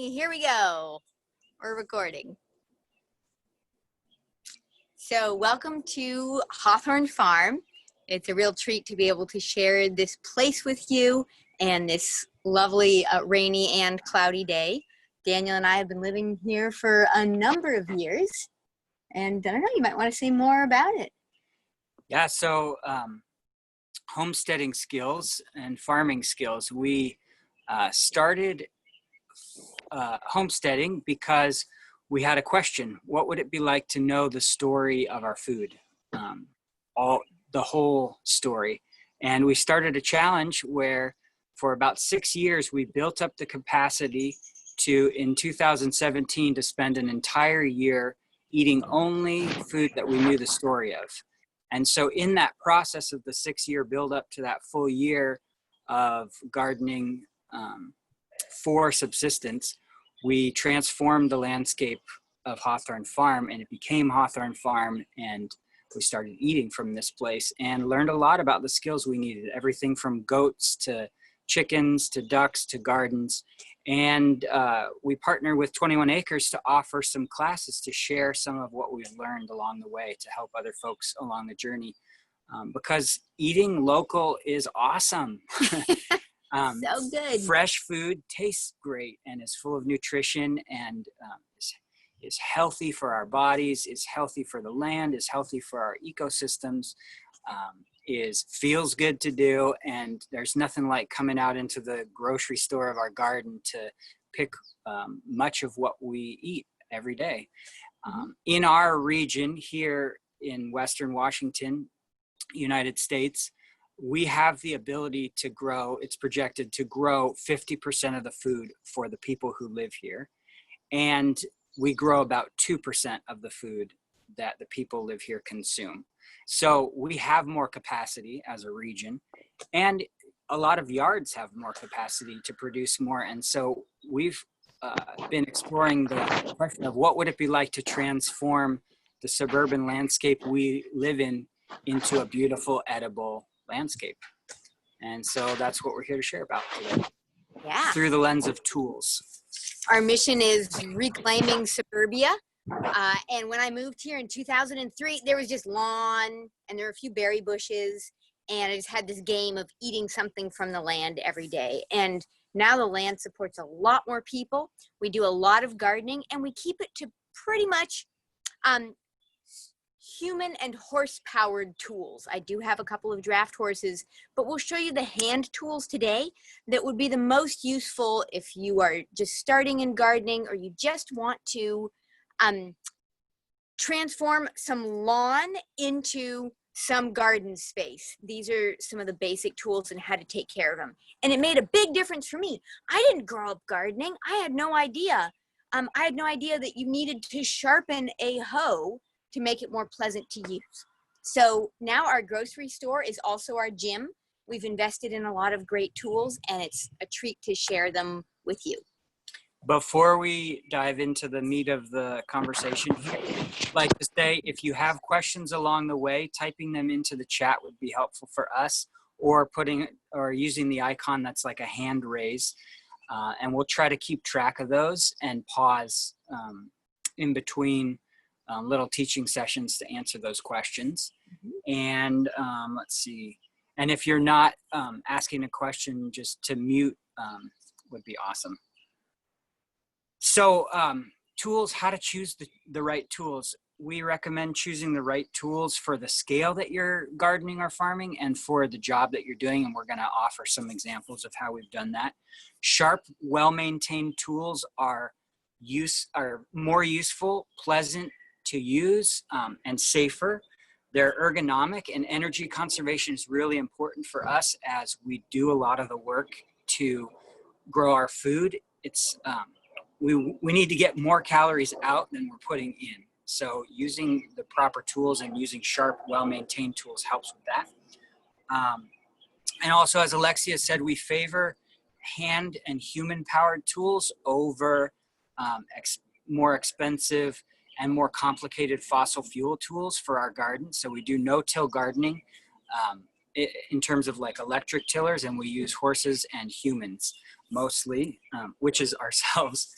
Okay, here we go. We're recording. So welcome to Hawthorn Farm. It's a real treat to be able to share this place with you and this lovely rainy and cloudy day. Daniel and I have been living here for a number of years, and I don't know, you might want to say more about it. Yeah, so homesteading skills and farming skills. We started homesteading because we had a question. What would it be like to know the story of our food? The whole story. And we started a challenge where for about 6 years, we built up the capacity to, in 2017, to spend an entire year eating only food that we knew the story of. And so in that process of the 6-year build up to that full year of gardening for subsistence, we transformed the landscape of Hawthorn Farm, and it became Hawthorn Farm, and we started eating from this place and learned a lot about the skills we needed, everything from goats to chickens to ducks to gardens. And we partnered with 21 Acres to offer some classes to share some of what we've learned along the way to help other folks along the journey, because eating local is awesome. So good. Fresh food tastes great and is full of nutrition and is healthy for our bodies, is healthy for the land, is healthy for our ecosystems, feels good to do. And there's nothing like coming out into the grocery store of our garden to pick much of what we eat every day. In our region here in Western Washington, United States, we have the ability to grow, it's projected to grow 50% of the food for the people who live here. And we grow about 2% of the food that the people live here consume. So we have more capacity as a region, and a lot of yards have more capacity to produce more. And so we've been exploring the question of what would it be like to transform the suburban landscape we live in into a beautiful, edible landscape. And so that's what we're here to share about today. Yeah. Through the lens of tools. Our mission is reclaiming suburbia. And when I moved here in 2003, there was just lawn and there were a few berry bushes. And I just had this game of eating something from the land every day. And now the land supports a lot more people. We do a lot of gardening and we keep it to pretty much human and horse-powered tools. I do have a couple of draft horses, but we'll show you the hand tools today that would be the most useful if you are just starting in gardening or you just want to transform some lawn into some garden space. These are some of the basic tools and how to take care of them. And it made a big difference for me. I didn't grow up gardening. I had no idea. I had no idea that you needed to sharpen a hoe to make it more pleasant to use. So now our grocery store is also our gym. We've invested in a lot of great tools and it's a treat to share them with you. Before we dive into the meat of the conversation here, I'd like to say if you have questions along the way, typing them into the chat would be helpful for us, or using the icon that's like a hand raise. And we'll try to keep track of those and pause in between little teaching sessions to answer those questions. And let's see. And if you're not asking a question, just to mute would be awesome. So tools, how to choose the right tools. We recommend choosing the right tools for the scale that you're gardening or farming and for the job that you're doing. And we're going to offer some examples of how we've done that. Sharp, well-maintained tools are more useful, pleasant to use, and safer. They're ergonomic, and energy conservation is really important for us as we do a lot of the work to grow our food. It's we need to get more calories out than we're putting in. So using the proper tools and using sharp, well-maintained tools helps with that. And also, as Alexia said, we favor hand and human-powered tools over more expensive and more complicated fossil fuel tools for our garden. So we do no-till gardening in terms of like electric tillers, and we use horses and humans. mostly, which is ourselves,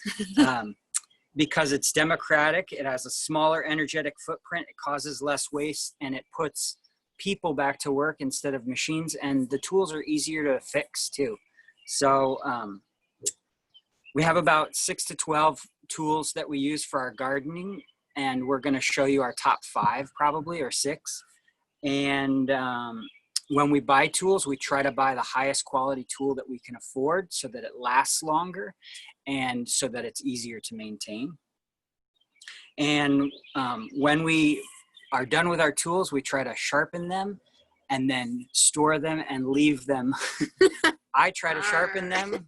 because it's democratic. It has a smaller energetic footprint. It causes less waste, and it puts people back to work instead of machines. And the tools are easier to fix too. So we have about 6 to 12 tools that we use for our gardening, and we're going to show you our top 5 probably, or 6. And when we buy tools, we try to buy the highest quality tool that we can afford so that it lasts longer and so that it's easier to maintain. And when we are done with our tools, we try to sharpen them and then store them and leave them. I try to sharpen them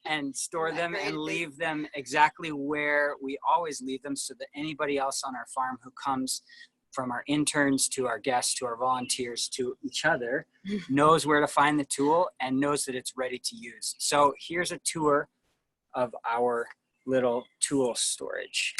and store them and leave them exactly where we always leave them, so that anybody else on our farm who comes, from our interns to our guests to our volunteers to each other, knows where to find the tool and knows that it's ready to use. So here's a tour of our little tool storage.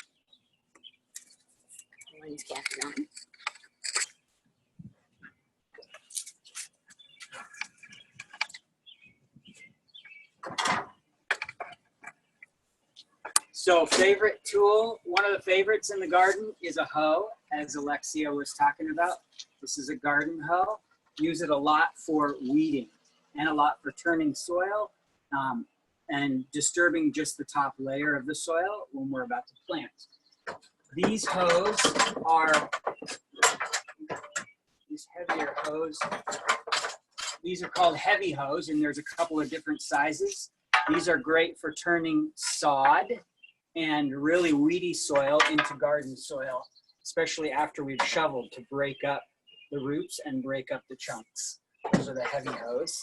So favorite tool, one of the favorites in the garden is a hoe, as Alexia was talking about. This is a garden hoe. Use it a lot for weeding and a lot for turning soil and disturbing just the top layer of the soil when we're about to plant. These hoes are, these heavier hoes, these are called heavy hoes, and there's a couple of different sizes. These are great for turning sod and really weedy soil into garden soil, especially after we've shoveled, to break up the roots and break up the chunks. Those are the heavy hoes.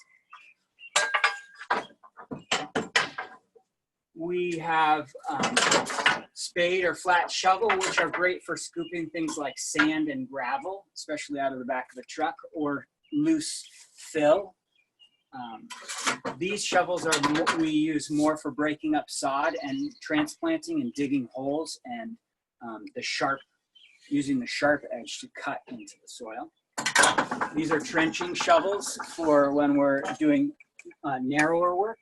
We have spade or flat shovel, which are great for scooping things like sand and gravel, especially out of the back of a truck, or loose fill. These shovels are we use more for breaking up sod and transplanting and digging holes, and using the sharp edge to cut into the soil. These are trenching shovels for when we're doing narrower work.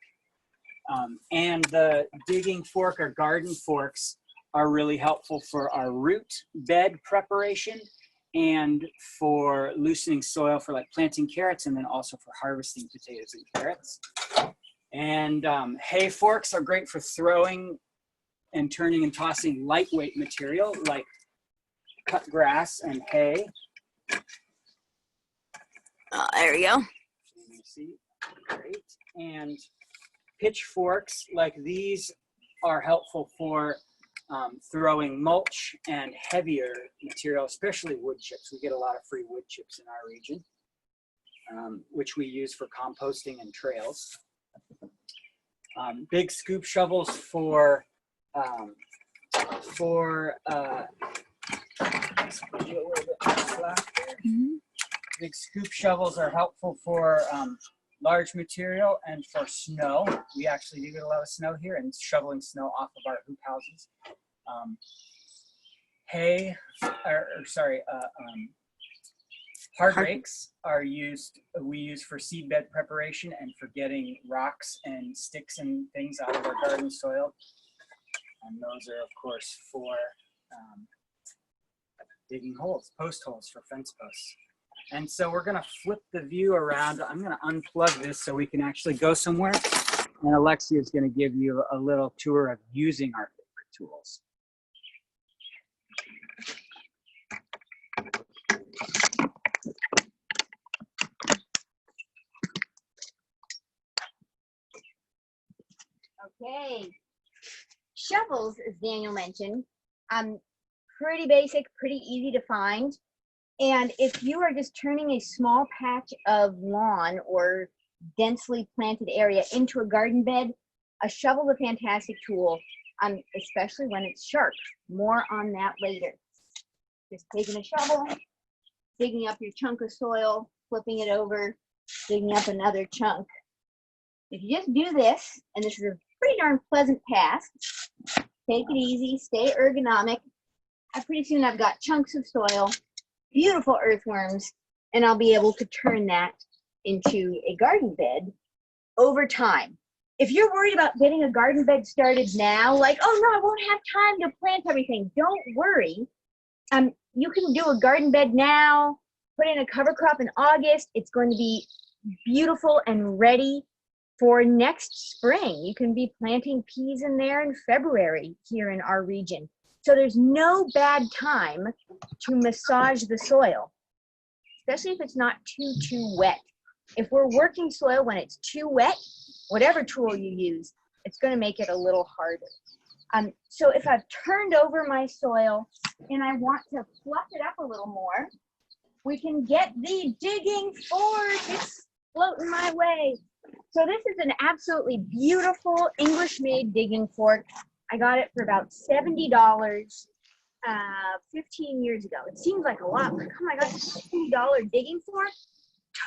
And the digging fork or garden forks are really helpful for our root bed preparation and for loosening soil for like planting carrots, and then also for harvesting potatoes and carrots. And hay forks are great for throwing and turning and tossing lightweight material like cut grass and hay. There you go. See, great. And pitchforks like these are helpful for throwing mulch and heavier material, especially wood chips. We get a lot of free wood chips in our region, which we use for composting and trails. Big scoop shovels for big scoop shovels are helpful for large material and for snow. We actually do get a lot of snow here, and shoveling snow off of our hoop houses. Hard rakes are we use for seed bed preparation and for getting rocks and sticks and things out of our garden soil. And those are, of course, for digging holes, post holes for fence posts. And so we're going to flip the view around. I'm going to unplug this so we can actually go somewhere. And Alexia is going to give you a little tour of using our favorite tools. Okay. Shovels, as Daniel mentioned, pretty basic, pretty easy to find. And if you are just turning a small patch of lawn or densely planted area into a garden bed, a shovel is a fantastic tool, especially when it's sharp. More on that later. Just taking a shovel, digging up your chunk of soil, flipping it over, digging up another chunk. If you just do this, and this is a pretty darn pleasant task, take it easy, stay ergonomic. Pretty soon I've got chunks of soil, beautiful earthworms, and I'll be able to turn that into a garden bed over time. if you're worried about getting a garden bed started now, like, oh no, I won't have time to plant everything, don't worry. You can do a garden bed now, put in a cover crop in August. It's going to be beautiful and ready for next spring. You can be planting peas in there in February here in our region. So there's no bad time to massage the soil, especially if it's not too wet. If we're working soil when it's too wet, whatever tool you use, it's going to make it a little harder. So if I've turned over my soil and I want to fluff it up a little more, we can get the digging fork. It's floating my way. So this is an absolutely beautiful English-made digging fork. I got it for about $70 15 years ago. It seems like a lot, but oh my gosh, $50 digging fork,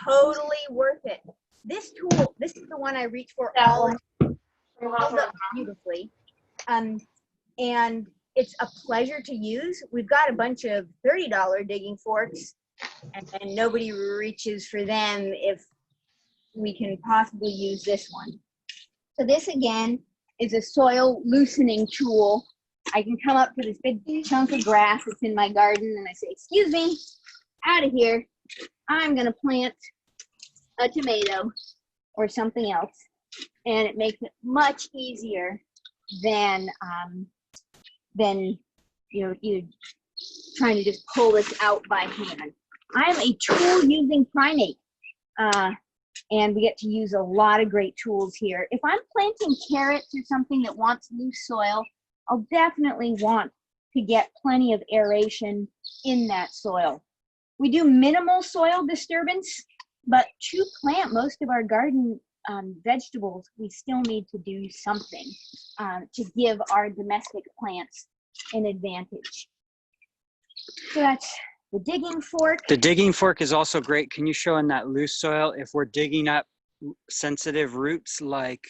totally worth it. This tool, this is the one I reach for all up beautifully. And it's a pleasure to use. We've got a bunch of $30 digging forks, and nobody reaches for them if we can possibly use this one. So this again is a soil loosening tool. I can come up to this big chunk of grass that's in my garden and I say, excuse me, out of here. I'm gonna plant a tomato or something else. And it makes it much easier than you trying to just pull this out by hand. I'm a tool using primate, and we get to use a lot of great tools here. If I'm planting carrots or something that wants loose soil, I'll definitely want to get plenty of aeration in that soil. We do minimal soil disturbance, but to plant most of our garden vegetables, we still need to do something to give our domestic plants an advantage. So that's the digging fork. The digging fork is also great. Can you show in that loose soil if we're digging up sensitive roots like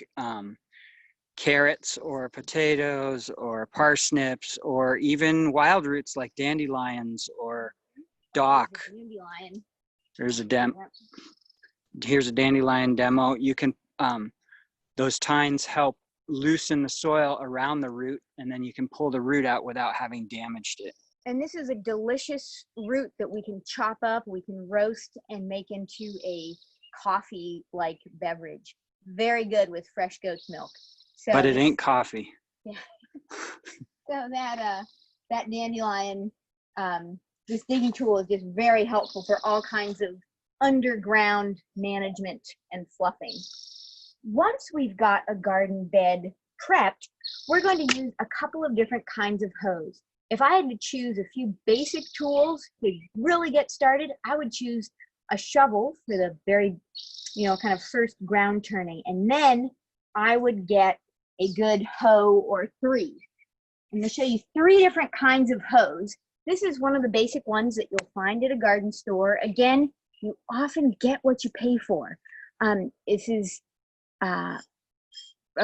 carrots or potatoes or parsnips or even wild roots like dandelions or dock. Dandelion. There's a here's a dandelion demo. You can those tines help loosen the soil around the root, and then you can pull the root out without having damaged it. And this is a delicious root that we can chop up, we can roast and make into a coffee-like beverage. Very good with fresh goat's milk. So but it ain't coffee. Yeah. So that dandelion, this digging tool is just very helpful for all kinds of underground management and fluffing. Once we've got a garden bed prepped, we're going to use a couple of different kinds of hose. If I had to choose a few basic tools to really get started, I would choose a shovel for the very, kind of first ground turning. And then I would get a good hoe or three. I'm going to show you three different kinds of hose. This is one of the basic ones that you'll find at a garden store. Again, you often get what you pay for. This is a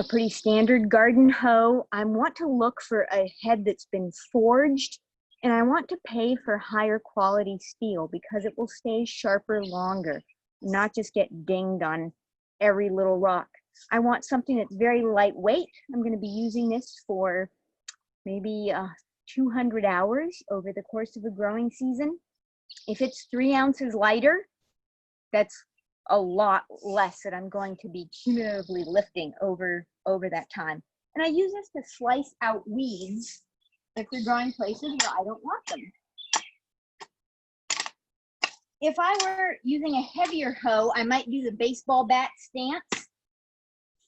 pretty standard garden hoe. I want to look for a head that's been forged, and I want to pay for higher quality steel because it will stay sharper longer, not just get dinged on every little rock. I want something that's very lightweight. I'm going to be using this for maybe 200 hours over the course of a growing season. If it's 3 ounces lighter, that's a lot less that I'm going to be cumulatively lifting over that time. And I use this to slice out weeds if they're growing places where I don't want them. If I were using a heavier hoe, I might do the baseball bat stance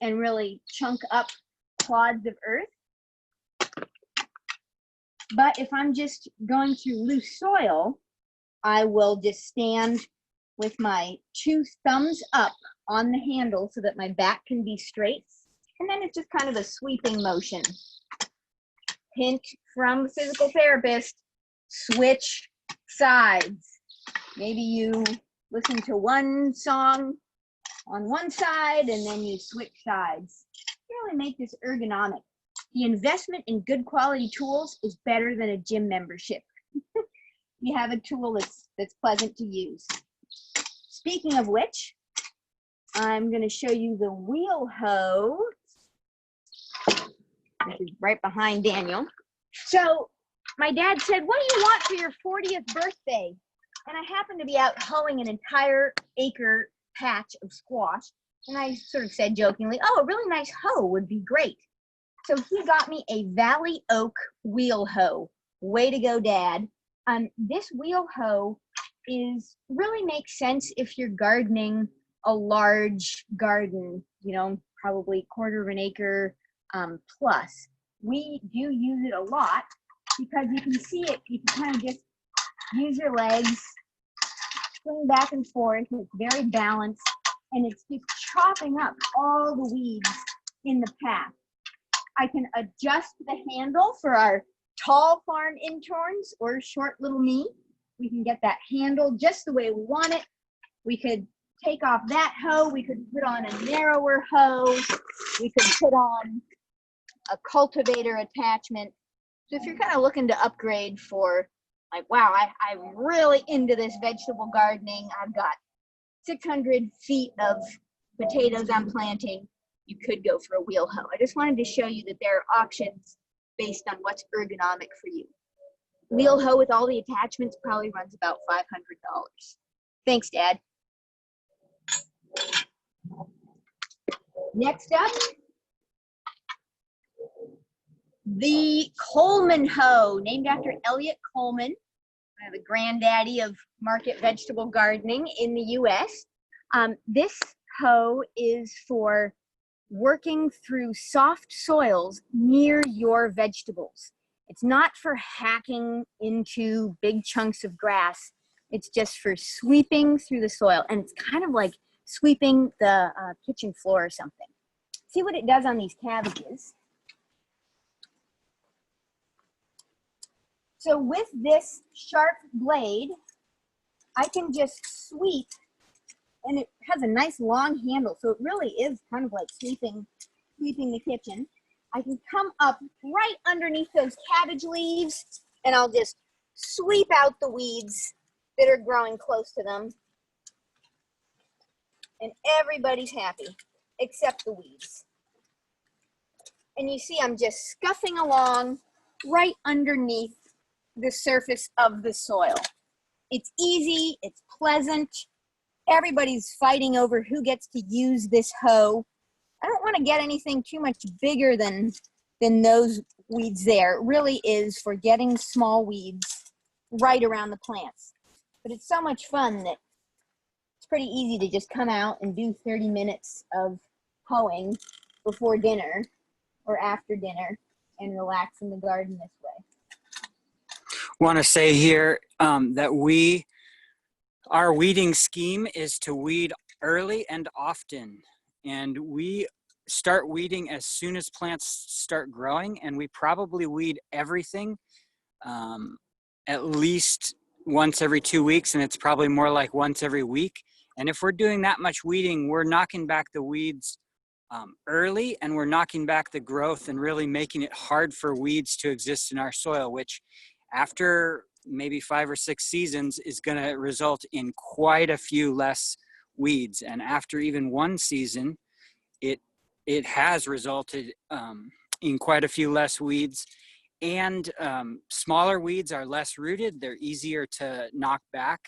and really chunk up clods of earth. But if I'm just going through loose soil, I will just stand with my 2 thumbs up on the handle so that my back can be straight. And then it's just kind of a sweeping motion. Hint from a physical therapist, switch sides. Maybe you listen to one song on one side and then you switch sides. Really make this ergonomic. The investment in good quality tools is better than a gym membership. You have a tool that's pleasant to use. Speaking of which, I'm going to show you the wheel hoe. which is right behind Daniel. So my dad said, what do you want for your 40th birthday? And I happened to be out hoeing an entire acre patch of squash. And I sort of said jokingly, oh, a really nice hoe would be great. So he got me a Valley Oak wheel hoe. Way to go, Dad. This wheel hoe really makes sense if you're gardening a large garden, you know, probably 1/4 of an acre plus. We do use it a lot because you can see it, you can kind of just use your legs, swing back and forth. It's very balanced, and it's just chopping up all the weeds in the path. I can adjust the handle for our tall farm interns or short little me. We can get that handle just the way we want it. We could take off that hoe. We could put on a narrower hoe. We could put on a cultivator attachment. So if you're kind of looking to upgrade for like, wow, I'm really into this vegetable gardening. I've got 600 feet of potatoes I'm planting. You could go for a wheel hoe. I just wanted to show you that there are options based on what's ergonomic for you. Wheel hoe with all the attachments probably runs about $500. Thanks, Dad. Next up, the Coleman hoe, named after Elliott Coleman, the granddaddy of market vegetable gardening in the U.S. This hoe is for working through soft soils near your vegetables. It's not for hacking into big chunks of grass. It's just for sweeping through the soil. And it's kind of like sweeping the kitchen floor or something. See what it does on these cabbages. So with this sharp blade, I can just sweep, and it has a nice long handle, so it really is kind of like sweeping the kitchen. I can come up right underneath those cabbage leaves, and I'll just sweep out the weeds that are growing close to them. And everybody's happy, except the weeds. And you see I'm just scuffing along right underneath the surface of the soil. It's easy, it's pleasant. Everybody's fighting over who gets to use this hoe. I don't want to get anything too much bigger than those weeds there. It really is for getting small weeds right around the plants. But it's so much fun that it's pretty easy to just come out and do 30 minutes of hoeing before dinner or after dinner and relax in the garden this way. Want to say here that our weeding scheme is to weed early and often, and we start weeding as soon as plants start growing, and we probably weed everything at least once every 2 weeks, and it's probably more like once every week. And if we're doing that much weeding, we're knocking back the weeds early, and we're knocking back the growth and really making it hard for weeds to exist in our soil, which after maybe 5 or 6 seasons is going to result in quite a few less weeds. And after even 1 season, it has resulted in quite a few less weeds. And smaller weeds are less rooted. They're easier to knock back,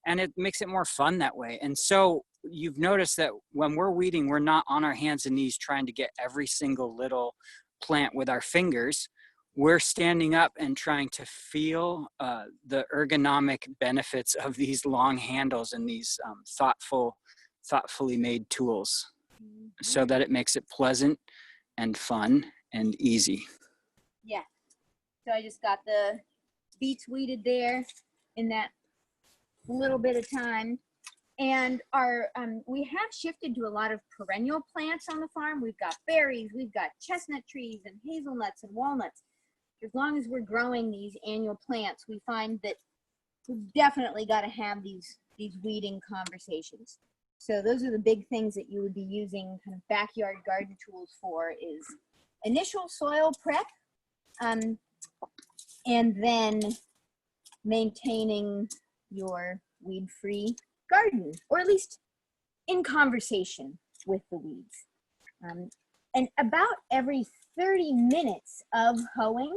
and it makes it more fun that way. And so you've noticed that when we're weeding, we're not on our hands and knees trying to get every single little plant with our fingers. We're standing up and trying to feel the ergonomic benefits of these long handles and these thoughtfully made tools, so that it makes it pleasant and fun and easy. Yeah. So I just got the beets weeded there in that little bit of time. And we have shifted to a lot of perennial plants on the farm. We've got berries, we've got chestnut trees and hazelnuts and walnuts. As long as we're growing these annual plants, we find that we've definitely got to have these weeding conversations. So those are the big things that you would be using kind of backyard garden tools for, is initial soil prep, and then maintaining your weed-free garden, or at least in conversation with the weeds. And about every 30 minutes of hoeing,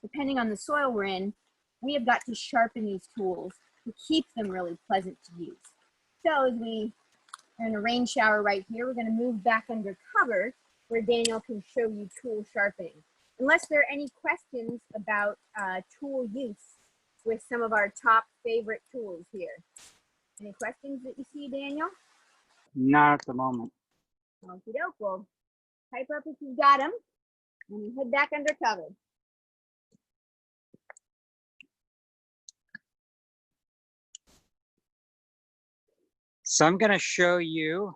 depending on the soil we're in, we have got to sharpen these tools to keep them really pleasant to use. So as we are in a rain shower right here, we're going to move back under cover where Daniel can show you tool sharpening. Unless there are any questions about tool use with some of our top favorite tools here. Any questions that you see, Daniel? Not at the moment. Okie doke. Well, type up if you've got them and head back under cover. So I'm going to show you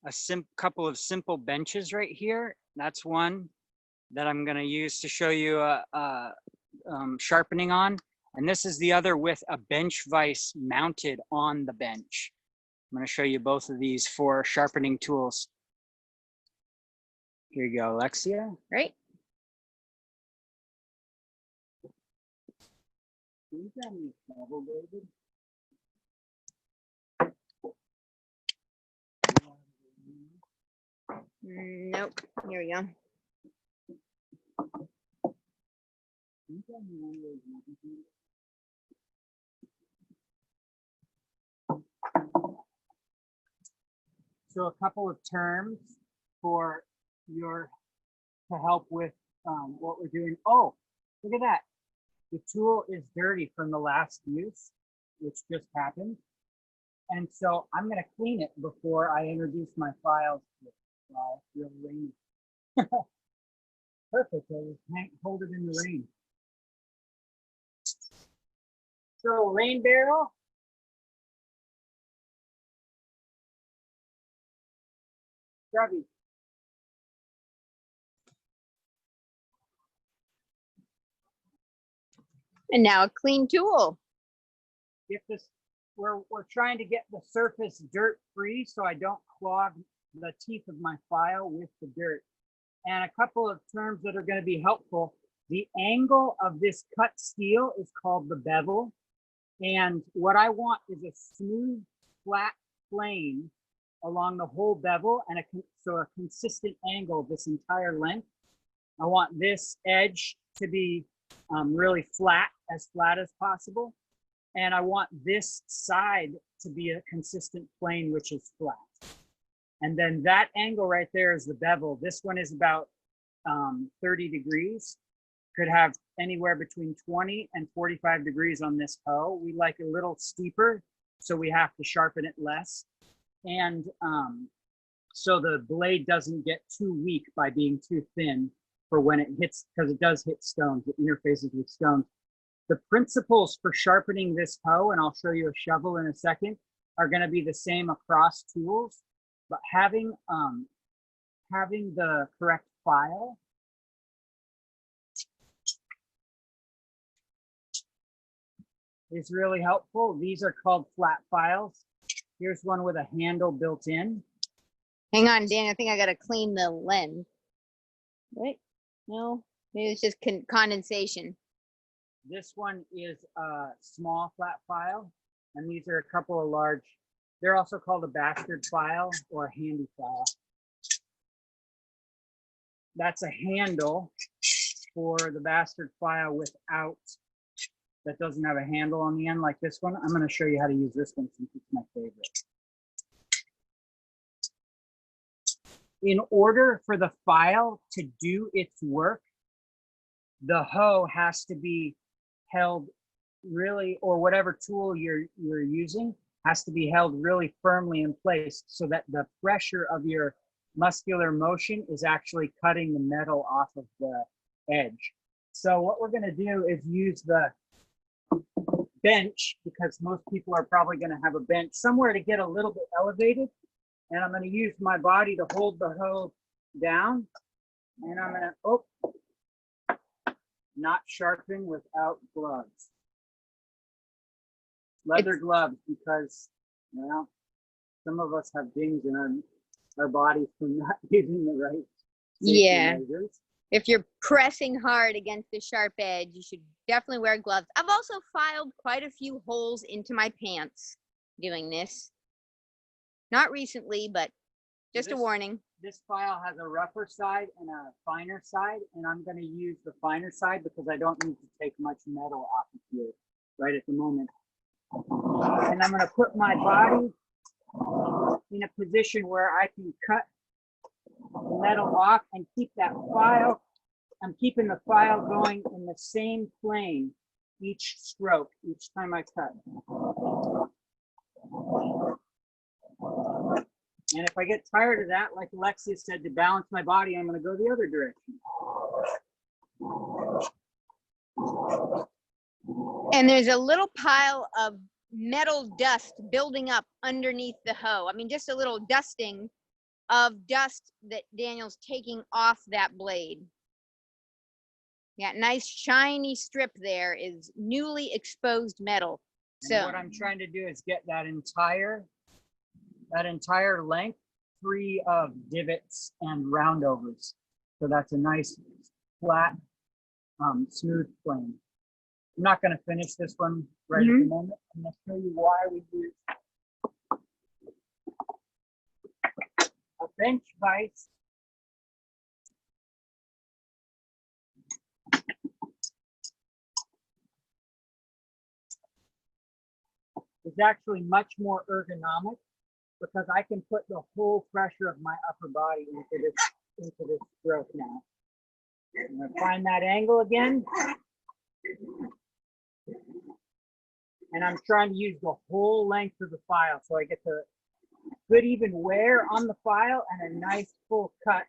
a couple of simple benches right here. That's one that I'm going to use to show you sharpening on. And this is the other with a bench vise mounted on the bench. I'm going to show you both of these for sharpening tools. Here you go, Alexia. Right. Nope. Here we go. So a couple of terms for to help with what we're doing. Oh, look at that. The tool is dirty from the last use, which just happened. And so I'm going to clean it before I introduce my files. Wow, it's really rainy. Perfect. I'll just hold it in the rain. So rain barrel. Grubby. And now a clean tool. Get this. We're trying to get the surface dirt free so I don't clog the teeth of my file with the dirt. And a couple of terms that are going to be helpful. The angle of this cut steel is called the bevel. And what I want is a smooth, flat plane along the whole bevel, and so a consistent angle this entire length. I want this edge to be really flat as possible. And I want this side to be a consistent plane, which is flat. And then that angle right there is the bevel. This one is about 30 degrees. Could have anywhere between 20 and 45 degrees on this hoe. We like a little steeper, so we have to sharpen it less. And so the blade doesn't get too weak by being too thin for when it hits, because it does hit stones, it interfaces with stones. The principles for sharpening this hoe, and I'll show you a shovel in a second, are going to be the same across tools, but having the correct file is really helpful. These are called flat files. Here's one with a handle built in. Hang on, Dan. I think I got to clean the lens. Right? No, maybe it's just condensation. This one is a small flat file, and these are a couple of large. They're also called a bastard file or a handy file. That's a handle for the bastard file that doesn't have a handle on the end like this one. I'm going to show you how to use this one since it's my favorite. In order for the file to do its work, the hoe has to be held really, or whatever tool you're using has to be held really firmly in place so that the pressure of your muscular motion is actually cutting the metal off of the edge. So what we're going to do is use the bench, because most people are probably going to have a bench somewhere to get a little bit elevated. And I'm going to use my body to hold the hoe down. And I'm going to, not sharpen without gloves. Leather gloves, because, you know, some of us have dings in our bodies from not using the right safety measures. If you're pressing hard against the sharp edge, you should definitely wear gloves. I've also filed quite a few holes into my pants doing this. Not recently, but just a warning. this file has a rougher side and a finer side, and I'm going to use the finer side because I don't need to take much metal off of here right at the moment. And I'm going to put my body in a position where I can cut the metal off and keep that file. I'm keeping the file going in the same plane each stroke, each time I cut. And if I get tired of that, like Alexia said, to balance my body, I'm going to go the other direction. And there's a little pile of metal dust building up underneath the hoe. I mean, just a little dusting of dust that Daniel's taking off that blade. Yeah, nice shiny strip there is newly exposed metal. So and what I'm trying to do is get that entire length free of divots and roundovers. So that's a nice flat, smooth plane. I'm not going to finish this one right at the moment. I'm going to show you why we use a bench vise. It's actually much more ergonomic because I can put the whole pressure of my upper body into this stroke now. I'm going to find that angle again. And I'm trying to use the whole length of the file so I get the good even wear on the file and a nice full cut.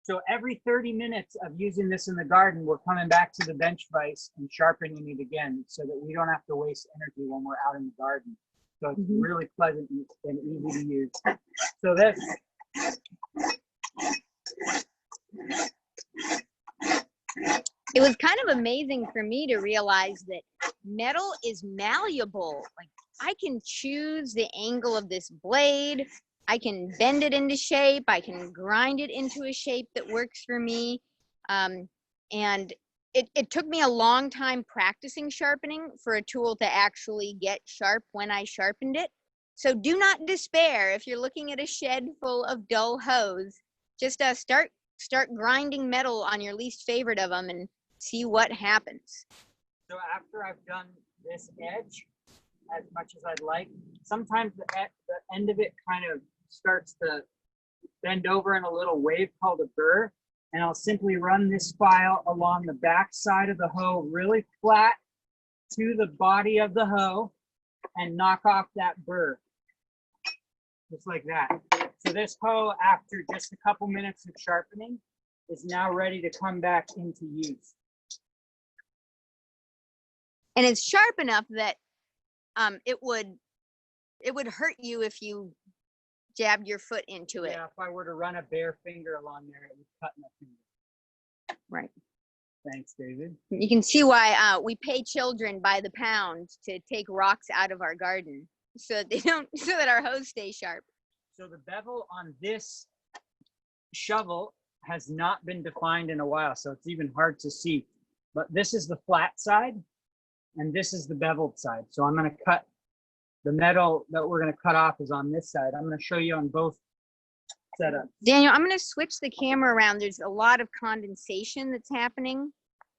So every 30 minutes of using this in the garden, we're coming back to the bench vise and sharpening it again so that we don't have to waste energy when we're out in the garden. So it's really pleasant and easy to use. So this. it was kind of amazing for me to realize that metal is malleable. Like I can choose the angle of this blade. I can bend it into shape. I can grind it into a shape that works for me. And it took me a long time practicing sharpening for a tool to actually get sharp when I sharpened it. So do not despair if you're looking at a shed full of dull hoes. Just start grinding metal on your least favorite of them and see what happens. So after I've done this edge as much as I'd like, sometimes the end of it kind of starts to bend over in a little wave called a burr, and I'll simply run this file along the back side of the hoe really flat to the body of the hoe and knock off that burr, just like that. So this hoe, after just a couple minutes of sharpening, is now ready to come back into use. And it's sharp enough that it would hurt you if you jabbed your foot into it. Yeah, if I were to run a bare finger along there, it would cut my finger. Right. Thanks, David. You can see why we pay children by the pound to take rocks out of our garden so that our hoes stay sharp. So the bevel on this shovel has not been defined in a while, so it's even hard to see. But this is the flat side, and this is the beveled side. So I'm going to cut the metal that we're going to cut off is on this side. I'm going to show you on both setups. Daniel, I'm going to switch the camera around. There's a lot of condensation that's happening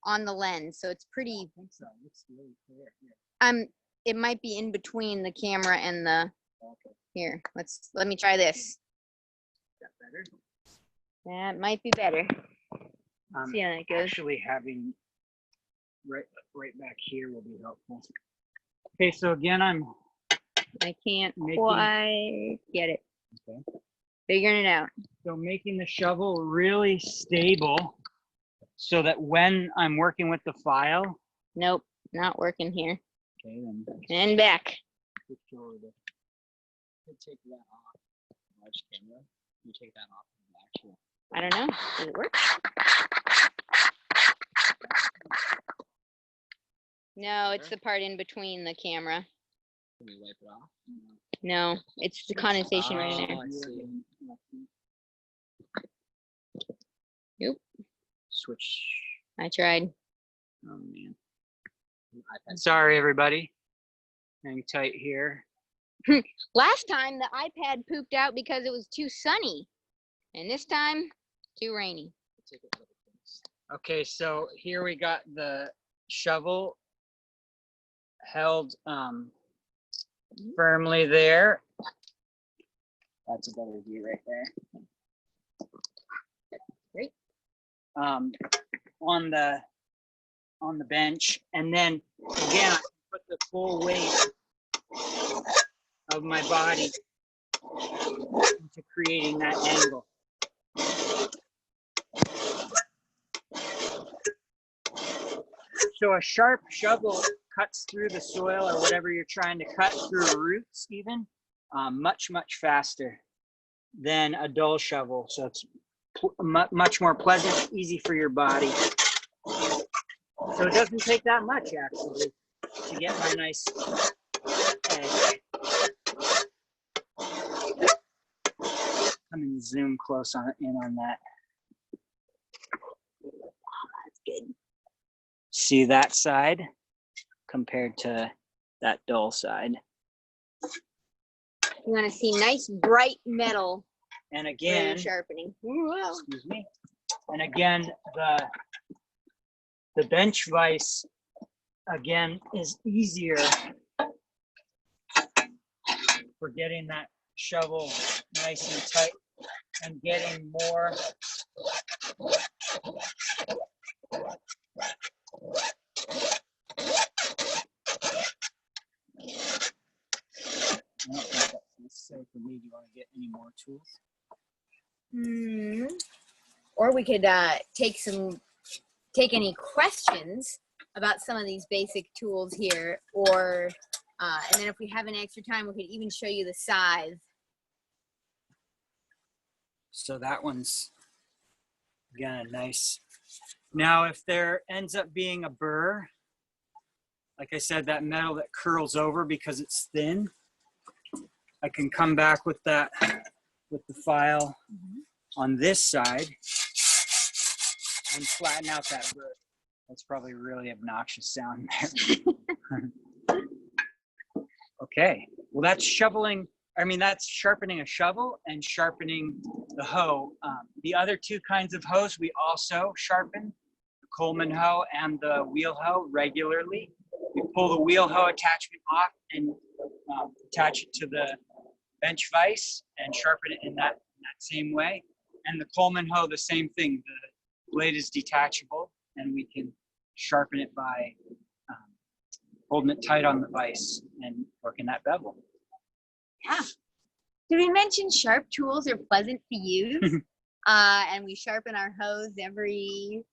on the lens, so it's pretty. I think so. It looks really clear here. It might be in between the camera and the. Okay. Here, let me try this. Is that better? That might be better. See how that goes. Actually having right back here will be helpful. Okay, so again, I can't quite get it. Okay. Figuring it out. So making the shovel really stable so that when I'm working with the file. Nope, not working here. Okay, then. And back. Switch over to take that off. Large camera. You take that off of the actual. I don't know. Does it work? No, it's the part in between the camera. Can we wipe it off? No, it's the condensation right in there. I see. Nope. Switch. I tried. Oh man. Sorry, everybody. Hang tight here. Last time the iPad pooped out because it was too sunny, and this time too rainy. Okay, so here we got the shovel held firmly there. That's a better view right there. Great. On the bench, and then again I put the full weight of my body into creating that angle. So a sharp shovel cuts through the soil or whatever you're trying to cut through, roots even, much faster than a dull shovel. So it's much more pleasant, easy for your body. So it doesn't take that much actually to get my nice edge. Come and zoom close in on that. That's good. See that side compared to that dull side. You want to see nice bright metal. And again, sharpening. Excuse me. And again, the bench vise again is easier for getting that shovel nice and tight and getting more I don't think that's necessary for me. Do you want to get any more tools? Or we could take any questions about some of these basic tools here, or and then if we have an extra time, we could even show you the scythe. So that one's again nice. Now, if there ends up being a burr, like I said, that metal that curls over because it's thin, I can come back with that, with the file on this side and flatten out that burr. That's probably really obnoxious sound there. Okay, well that's that's sharpening a shovel and sharpening the hoe. The other two kinds of hoes we also sharpen, the Coleman hoe and the wheel hoe regularly. We pull the wheel hoe attachment off and attach it to the bench vise and sharpen it in that same way. And the Coleman hoe, the same thing. The blade is detachable and we can sharpen it by holding it tight on the vise and working that bevel. Yeah. Did we mention sharp tools are pleasant to use? And we sharpen our hoes every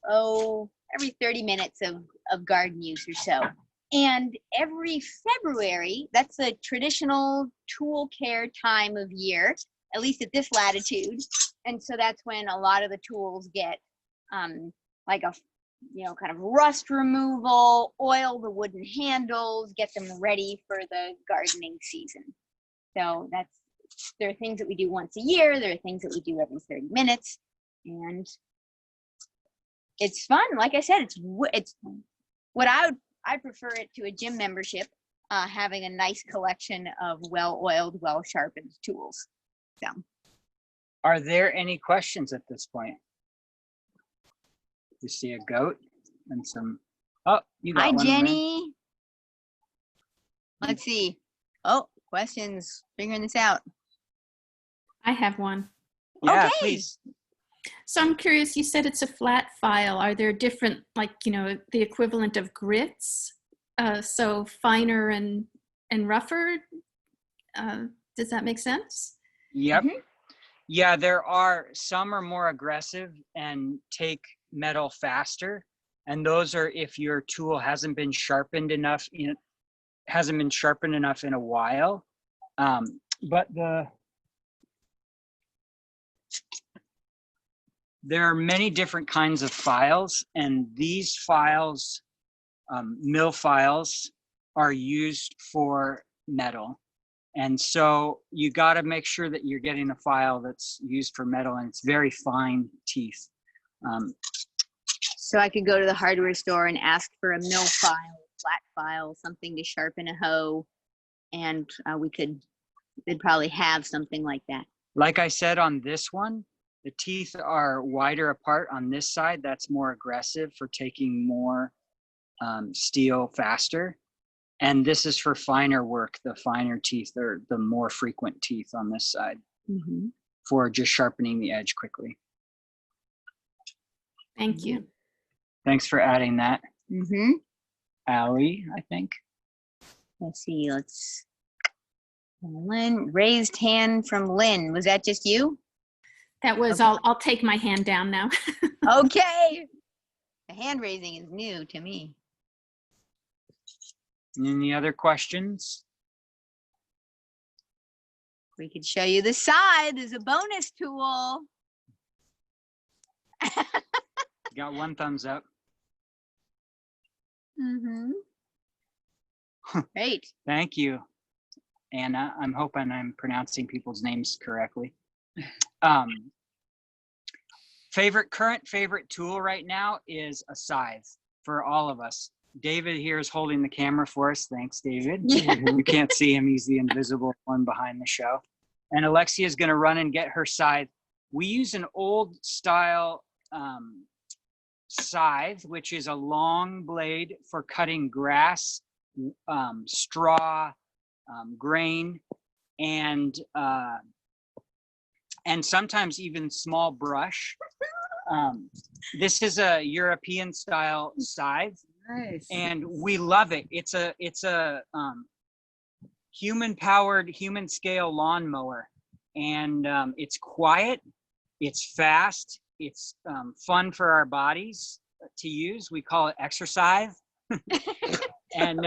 30 minutes of garden use or so. And every February, that's a traditional tool care time of year, at least at this latitude. And so that's when a lot of the tools get like a kind of rust removal, oil the wooden handles, get them ready for the gardening season. So there are things that we do once a year. There are things that we do every 30 minutes. And it's fun. Like I said, it's what I prefer it to a gym membership, having a nice collection of well-oiled, well-sharpened tools. So. Are there any questions at this point? You see a goat and some. Oh, you got Hi, one. Jenny. Let's see. Oh, questions. Figuring this out. I have one. Yeah, okay. Please. So I'm curious, you said it's a flat file. Are there different, the equivalent of grits? So finer and rougher? Does that make sense? Yep. Mm-hmm. Yeah, there are some are more aggressive and take metal faster. And those are if your tool hasn't been sharpened enough in a while. But there are many different kinds of files, and these files, mill files, are used for metal. And so you got to make sure that you're getting a file that's used for metal and it's very fine teeth. So I could go to the hardware store and ask for a mill file, flat file, something to sharpen a hoe. and they'd probably have something like that. Like I said on this one, the teeth are wider apart on this side. That's more aggressive for taking more steel faster. And this is for finer work. The finer teeth are the more frequent teeth on this side for just sharpening the edge quickly. Thank you. Thanks for adding that. Allie, I think. Let's see. Lynn, raised hand from Lynn. Was that just you? That was, Okay. I'll take my hand down now. Okay. The hand raising is new to me. Any other questions? We could show you the side as a bonus tool. Got one thumbs up. Great. Thank you, Anna. I'm hoping I'm pronouncing people's names correctly. Current favorite tool right now is a scythe for all of us. David here is holding the camera for us. Thanks, David. You can't see him. He's the invisible one behind the show. And Alexia is going to run and get her scythe. We use an old style scythe, which is a long blade for cutting grass, straw, grain, and sometimes even small brush. This is a European style scythe. Nice. And we love it. It's a human powered, human scale lawnmower, and it's quiet, it's fast, it's fun for our bodies to use. We call it exer-scythe. And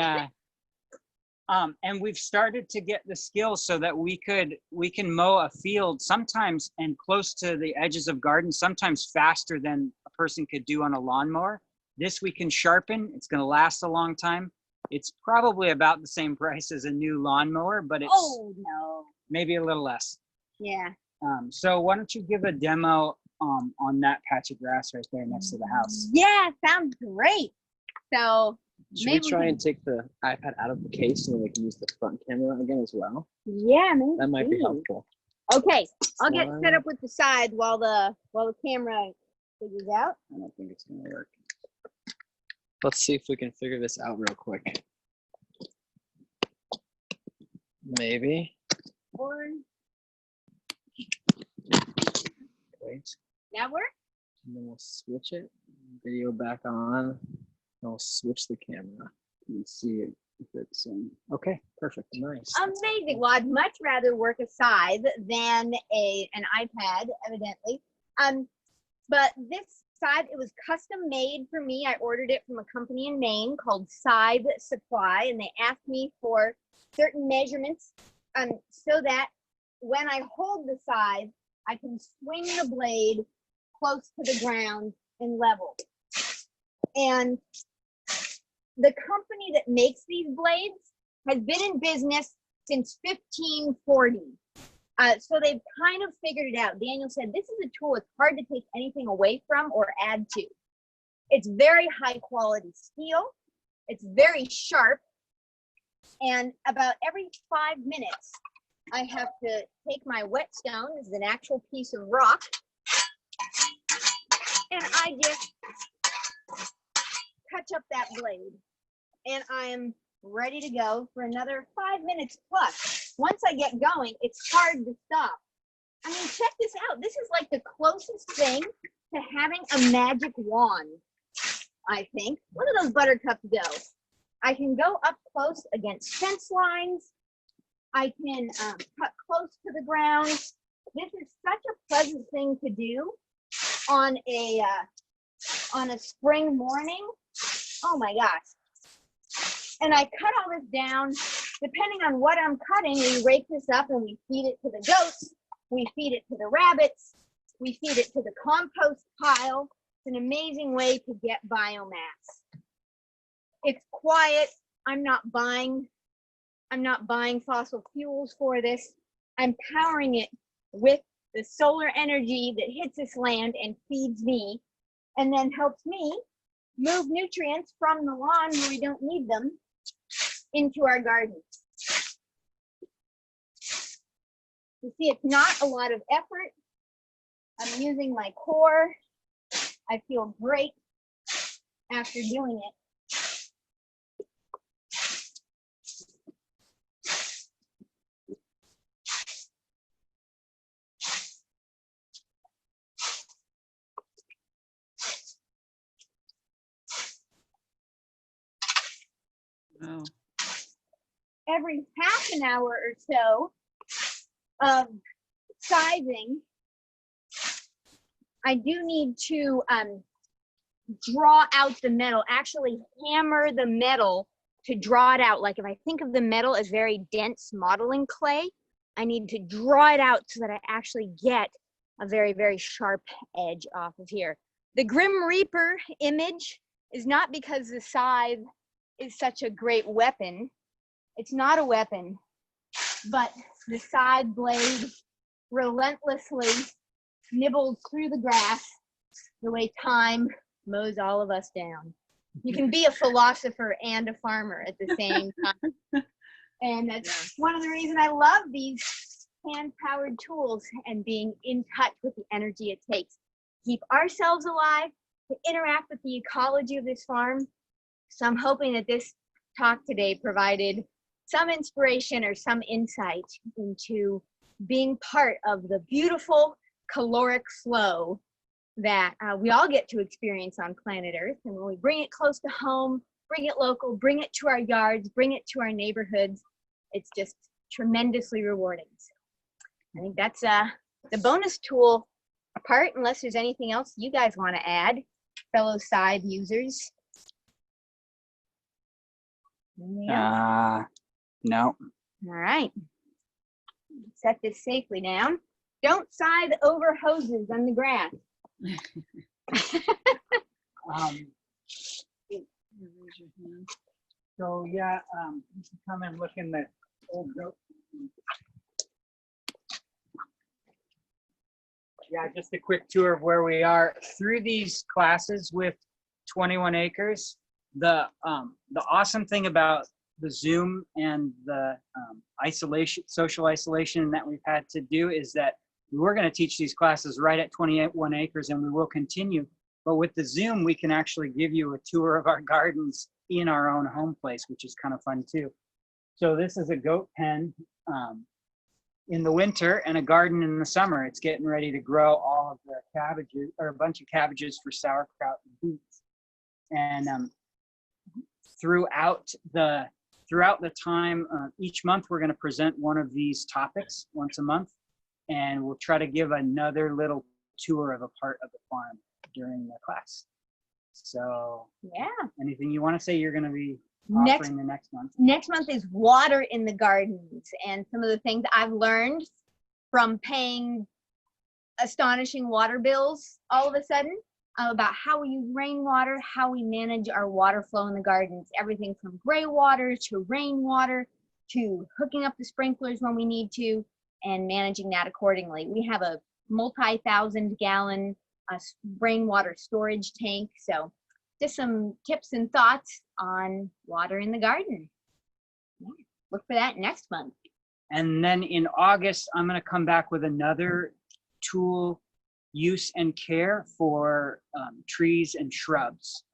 we've started to get the skills so that we can mow a field sometimes and close to the edges of gardens, sometimes faster than a person could do on a lawnmower. This we can sharpen. It's going to last a long time. It's probably about the same price as a new lawnmower, but it's maybe a little less. Yeah. So why don't you give a demo on that patch of grass right there next to the house? Yeah, sounds great. So should we try and take the iPad out of the case and then we can use the front camera again as well? Yeah, maybe. That might be helpful. Okay, I'll get set up with the side while the camera figures out. I don't think it's gonna work. Let's see if we can figure this out real quick. Maybe. Wait. That work? And then we'll switch it. Video back on. And we'll switch the camera and see if it's okay. Perfect. Nice. Amazing. Well, I'd much rather work a scythe than an iPad, evidently. But this scythe, it was custom made for me. I ordered it from a company in Maine called Scythe Supply, and they asked me for certain measurements so that when I hold the scythe, I can swing the blade close to the ground and level. And the company that makes these blades has been in business since 1540. So they've kind of figured it out. Daniel said, this is a tool it's hard to take anything away from or add to. It's very high quality steel. It's very sharp. And about every 5 minutes, I have to take my whetstone, this is an actual piece of rock, and I just touch up that blade. And I am ready to go for another 5 minutes plus. Once I get going, it's hard to stop. I mean, check this out. This is like the closest thing to having a magic wand, I think. Look at those buttercups go. I can go up close against fence lines. I can cut close to the ground. This is such a pleasant thing to do on a spring morning. Oh my gosh. And I cut all this down. Depending on what I'm cutting, we rake this up and we feed it to the goats. We feed it to the rabbits. We feed it to the compost pile. It's an amazing way to get biomass. It's quiet. I'm not buying fossil fuels for this. I'm powering it with the solar energy that hits this land and feeds me, and then helps me move nutrients from the lawn where we don't need them into our garden. You see, it's not a lot of effort. I'm using my core. I feel great after doing it. Wow. Every half an hour or so of scything, I do need to draw out the metal, actually hammer the metal to draw it out. Like if I think of the metal as very dense modeling clay, I need to draw it out so that I actually get a very, very sharp edge off of here. The Grim Reaper image is not because the scythe is such a great weapon. It's not a weapon, but the scythe blade relentlessly nibbles through the grass the way time mows all of us down. You can be a philosopher and a farmer at the same time. And that's one of the reasons I love these hand-powered tools and being in touch with the energy it takes to keep ourselves alive, to interact with the ecology of this farm. So I'm hoping that this talk today provided some inspiration or some insight into being part of the beautiful caloric flow that we all get to experience on planet Earth. And when we bring it close to home, bring it local, bring it to our yards, bring it to our neighborhoods, it's just tremendously rewarding. So I think that's the bonus tool part, unless there's anything else you guys want to add, fellow scythe users. No. All right. Set this safely down. Don't scythe over hoses on the grass. So yeah, you can come and look in the old goat. Yeah, just a quick tour of where we are through these classes with 21 acres. The awesome thing about the Zoom and the social isolation that we've had to do is that we're going to teach these classes right at 21 acres, and we will continue. But with the Zoom, we can actually give you a tour of our gardens in our own home place, which is kind of fun too. So this is a goat pen in the winter and a garden in the summer. It's getting ready to grow all of the cabbages, or a bunch of cabbages for sauerkraut and beets. And throughout the time, each month we're going to present one of these topics once a month, and we'll try to give another little tour of a part of the farm during the class. So Yeah. anything you want to say you're going to be offering the next month? Next month is water in the gardens, and some of the things I've learned from paying astonishing water bills all of a sudden about how we use rainwater, how we manage our water flow in the gardens, everything from gray water to rainwater to hooking up the sprinklers when we need to and managing that accordingly. We have a multi-thousand gallon rainwater storage tank, so just some tips and thoughts on water in the garden. Yeah. Look for that next month. And then in August, I'm going to come back with another tool use and care for trees and shrubs,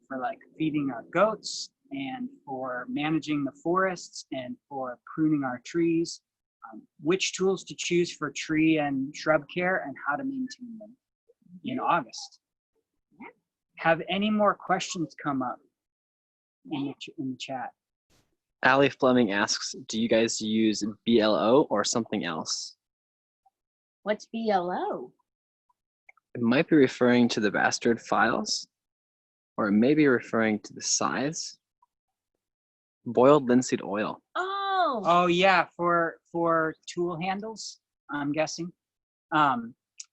for like feeding our goats and for managing the forests and for pruning our trees, which tools to choose for tree and shrub care and how to maintain them in August. Yeah. Have any more questions come up in the chat? Allie Fleming asks, do you guys use BLO or something else? What's BLO? It might be referring to the bastard files, or it may be referring to the scythes. Boiled linseed oil. Oh yeah, for tool handles, I'm guessing.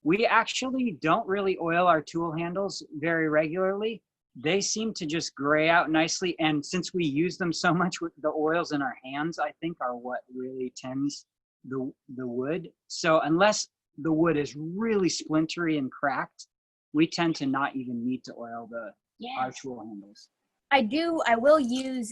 We actually don't really oil our tool handles very regularly. They seem to just gray out nicely, and since we use them so much with the oils in our hands, I think are what really tends the wood. So unless the wood is really splintery and cracked, we tend to not even need to oil our tool handles. I will use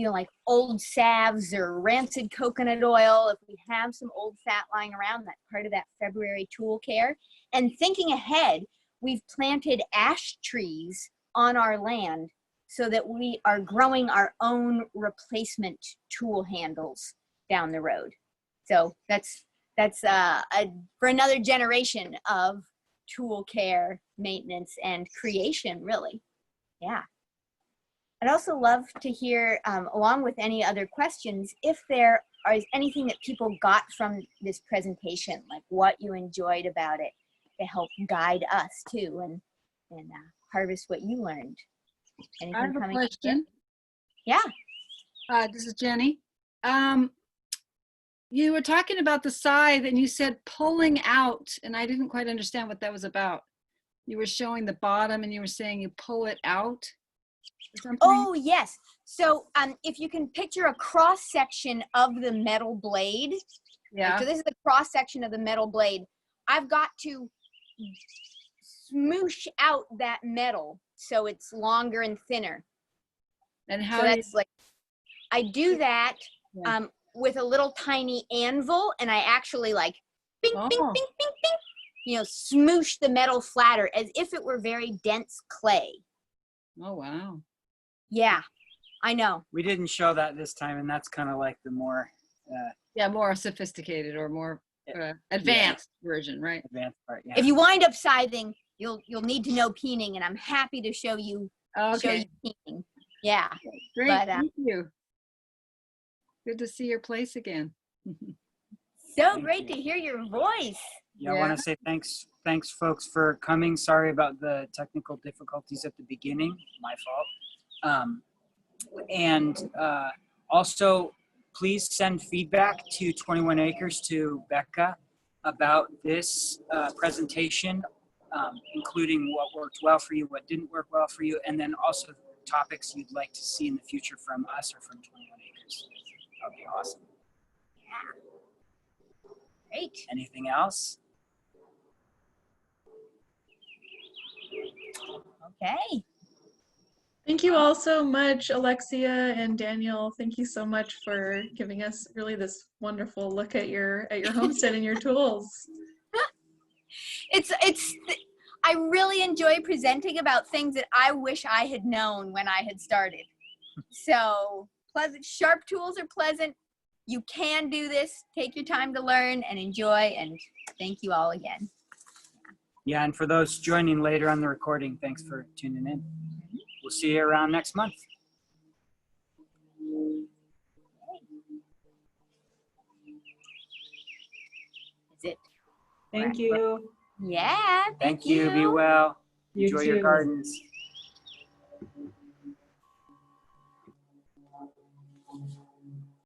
like old salves or rancid coconut oil. If we have some old fat lying around, that's part of that February tool care. And thinking ahead, we've planted ash trees on our land so that we are growing our own replacement tool handles down the road. So that's for another generation of tool care, maintenance, and creation, really. Yeah. I'd also love to hear, along with any other questions, if there is anything that people got from this presentation, like what you enjoyed about it, to help guide us too, and harvest what you learned. Anything I have a coming question. Yeah. This is Jenny. You were talking about the scythe and you said pulling out, and I didn't quite understand what that was about. You were showing the bottom and you were saying you pull it out or something? Oh, yes. So if you can picture a cross section of the metal blade. Yeah. Right, so this is the cross section of the metal blade. I've got to smoosh out that metal so it's longer and thinner. And how So do you, that's like, I do that Yeah. with a little tiny anvil, and I actually like bing, bing, Oh. bing, bing, bing, you know, smoosh the metal flatter as if it were very dense clay. Oh, wow. Yeah, I know. We didn't show that this time, and that's kind of like the more Yeah, more sophisticated or more advanced version, right? advanced part. Yeah. If you wind up scything, you'll need to know peening, and I'm happy to show you Okay. peening. Yeah. Great. But, Thank you. Good to see your place again. So Thank great you. to hear your voice. Yeah, I want to say thanks folks for coming. Sorry about the technical difficulties at the beginning, my fault. And also, please send feedback to 21 Acres to Becca about this presentation, including what worked well for you, what didn't work well for you, and then also topics you'd like to see in the future from us or from 21 Acres. That would be awesome. Great. Anything else? Okay. Thank you all so much, Alexia and Daniel. Thank you so much for giving us really this wonderful look at your homestead and your tools. I really enjoy presenting about things that I wish I had known when I had started. So pleasant, sharp tools are pleasant. You can do this. Take your time to learn and enjoy, and thank you all again. Yeah, and for those joining later on the recording, thanks for tuning in. We'll see you around next month. That's it. Thank you. Yeah. Thank you. Be well. You Enjoy your too. gardens.